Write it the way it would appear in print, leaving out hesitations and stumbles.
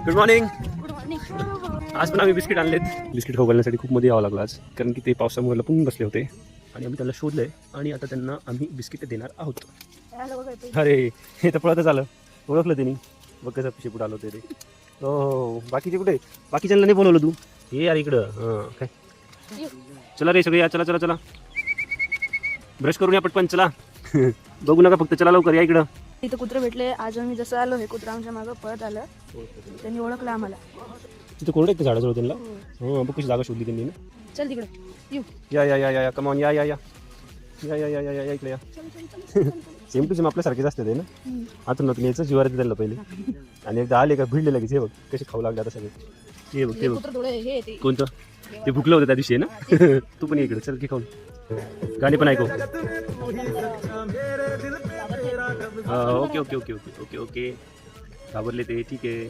Good morning. Good morning. आज पण आम्ही बिस्किट आणलेत. बिस्किट खाऊ घालण्यासाठी खूप मध्ये यावं लागलं आज, कारण की ते पावसामुळे लपून बसले होते आणि आम्ही त्यांना शोधलंय आणि आता त्यांना आम्ही बिस्किट देणार आहोत. अरे हे तर पळतच आलं, ओळखलं त्यांनी. बघ कसं शेपूट आलं होते ते. हो बाकीचे कुठे? बाकीच्यांना नाही बोलवलं तू? हे यार इकडं. हां काय, चला रे सगळे या, चला चला चला. ब्रश करून या पटकन, चला. बघू नका फक्त, चला लवकर या इकडं. इथं कुत्रे भेटले. आज आम्ही जसं आलो हे कुत्रा आमच्या मागं पळत आलं, त्यांनी ओळखलं आम्हाला. तिथं कोरडे एक झाडाजवळ त्यांना. हो बघ कशी जागा शोधली त्यांनी ना. चल तिकडे येऊ. या या या या कमॉन, या या या या या या या या इकडे या. सेम टू सेम आपल्यासारखेच असते ते ना. आतून नव्हतं यायचं, जीवार त्यांना पहिले. आणि एकदा आले का भिडले लगेच. हे बघ कसे खाऊ लागले आता सगळे. हे बघ ते बघ. कुत्रं थोडं हे ते कोणतं? ते भुकलं होतं त्या दिवशी ना. तू पण ये इकडे, चल की खाऊन. गाणी पण ऐकू. Okay okay okay okay okay okay. घाबरले ते, ठीक आहे.